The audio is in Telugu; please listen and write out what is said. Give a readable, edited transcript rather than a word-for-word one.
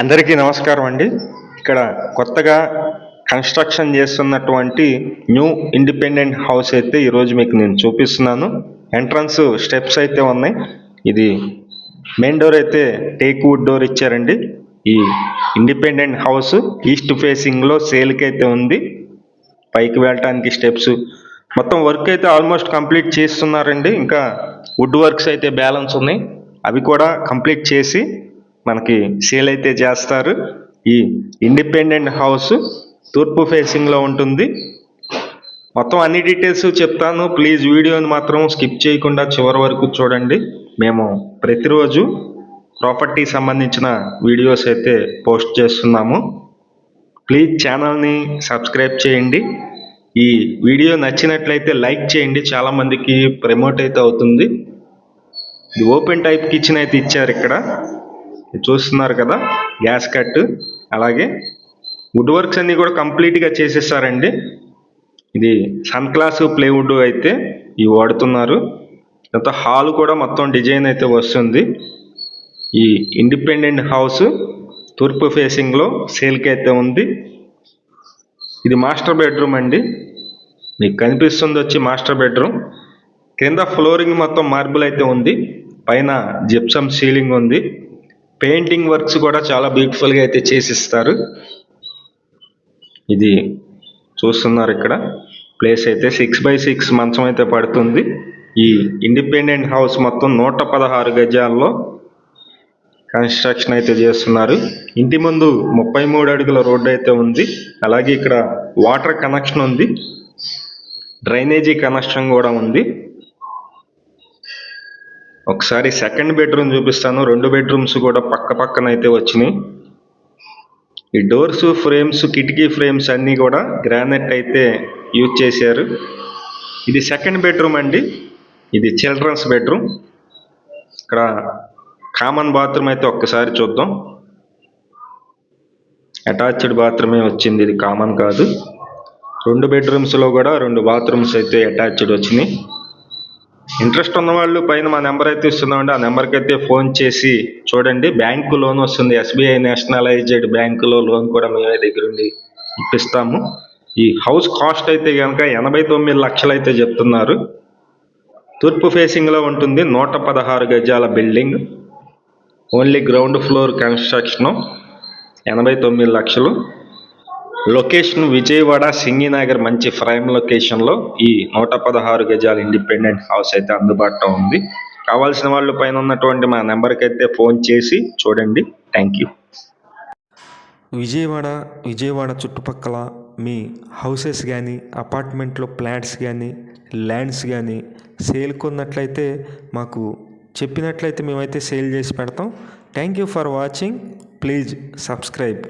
అందరికీ నమస్కారం అండి. ఇక్కడ కొత్తగా కన్స్ట్రక్షన్ చేస్తున్నటువంటి న్యూ ఇండిపెండెంట్ హౌస్ అయితే ఈరోజు మీకు నేను చూపిస్తున్నాను. ఎంట్రన్స్ స్టెప్స్ అయితే ఉన్నాయి. ఇది మెయిన్ డోర్ అయితే టేక్ వుడ్ డోర్ ఇచ్చారండి. ఈ ఇండిపెండెంట్ హౌస్ ఈస్ట్ ఫేసింగ్లో సేల్కి అయితే ఉంది. పైకి వెళ్ళటానికి స్టెప్స్ మొత్తం వర్క్ అయితే ఆల్మోస్ట్ కంప్లీట్ చేస్తున్నారండి. ఇంకా వుడ్ వర్క్స్ అయితే బ్యాలెన్స్ ఉన్నాయి. అవి కూడా కంప్లీట్ చేసి మనకి సేల్ అయితే చేస్తారు. ఈ ఇండిపెండెంట్ హౌస్ తూర్పు ఫేసింగ్లో ఉంటుంది. మొత్తం అన్ని డీటెయిల్స్ చెప్తాను. ప్లీజ్ వీడియోని మాత్రం స్కిప్ చేయకుండా చివరి వరకు చూడండి. మేము ప్రతిరోజు ప్రాపర్టీ సంబంధించిన వీడియోస్ అయితే పోస్ట్ చేస్తున్నాము. ప్లీజ్ ఛానల్ని సబ్స్క్రైబ్ చేయండి. ఈ వీడియో నచ్చినట్లయితే లైక్ చేయండి. చాలామందికి ప్రమోట్ అయితే అవుతుంది. ఇది ఓపెన్ టైప్ కిచెన్ అయితే ఇచ్చారు. ఇక్కడ చూస్తున్నారు కదా, గ్యాస్ కట్, అలాగే వుడ్ వర్క్స్ అన్నీ కూడా కంప్లీట్గా చేసేసారండి. ఇది సన్ క్లాస్ ప్లేవుడ్ అయితే ఇవి వాడుతున్నారు. తర్వాత హాల్ కూడా మొత్తం డిజైన్ అయితే వస్తుంది. ఈ ఇండిపెండెంట్ హౌస్ తూర్పు ఫేసింగ్లో సేల్కి అయితే ఉంది. ఇది మాస్టర్ బెడ్రూమ్ అండి. మీకు కనిపిస్తుంది వచ్చి మాస్టర్ బెడ్రూమ్. కింద ఫ్లోరింగ్ మొత్తం మార్బుల్ అయితే ఉంది. పైన జిప్సమ్ సీలింగ్ ఉంది. పెయింటింగ్ వర్క్స్ కూడా చాలా బ్యూటిఫుల్గా అయితే చేసిస్తారు. ఇది చూస్తున్నారు ఇక్కడ ప్లేస్ అయితే 6x6 మంచం అయితే పడుతుంది. ఈ ఇండిపెండెంట్ హౌస్ మొత్తం 116 గజాల్లో కన్స్ట్రక్షన్ అయితే చేస్తున్నారు. ఇంటి ముందు 33 అడుగుల రోడ్డు అయితే ఉంది. అలాగే ఇక్కడ వాటర్ కనెక్షన్ ఉంది, డ్రైనేజీ కనెక్షన్ కూడా ఉంది. ఒకసారి సెకండ్ బెడ్రూమ్ చూపిస్తాను. 2 బెడ్రూమ్స్ కూడా పక్క పక్కన అయితే వచ్చినాయి. ఈ డోర్స్, ఫ్రేమ్స్, కిటికీ ఫ్రేమ్స్ అన్నీ కూడా గ్రానైట్ అయితే యూజ్ చేశారు. ఇది సెకండ్ బెడ్రూమ్ అండి. ఇది చిల్డ్రన్స్ బెడ్రూమ్. ఇక్కడ కామన్ బాత్రూమ్ అయితే ఒక్కసారి చూద్దాం. అటాచ్డ్ బాత్రూమే వచ్చింది, ఇది కామన్ కాదు. 2 బెడ్రూమ్స్లో కూడా 2 బాత్రూమ్స్ అయితే అటాచ్డ్ వచ్చినాయి. ఇంట్రెస్ట్ ఉన్న వాళ్ళు పైన మా నెంబర్ అయితే ఇస్తున్నామండి. ఆ నెంబర్కి అయితే ఫోన్ చేసి చూడండి. బ్యాంకు లోన్ వస్తుంది. SBI నేషనలైజ్డ్ బ్యాంకులో లోన్ కూడా మేమే దగ్గరుండి ఇప్పిస్తాము. ఈ హౌస్ కాస్ట్ అయితే కనుక 89 లక్షలు అయితే చెప్తున్నారు. తూర్పు ఫేసింగ్లో ఉంటుంది. 116 గజాల building. Only ground floor construction. 89 లక్షలు. లొకేషన్ విజయవాడ సింగినగర్, మంచి ప్రైమ్ లొకేషన్లో ఈ 116 గజాల ఇండిపెండెంట్ హౌస్ అయితే అందుబాటులో ఉంది. కావాల్సిన వాళ్ళు పైన ఉన్నటువంటి మా నెంబర్కి అయితే ఫోన్ చేసి చూడండి. Thank you. విజయవాడ చుట్టుపక్కల మీ హౌసెస్ కానీ, అపార్ట్మెంట్లో ఫ్లాట్స్ కానీ, ల్యాండ్స్ కానీ సేల్కి ఉన్నట్లయితే మాకు చెప్పినట్లయితే మేమైతే సేల్ చేసి పెడతాం. Thank you for watching. Please subscribe.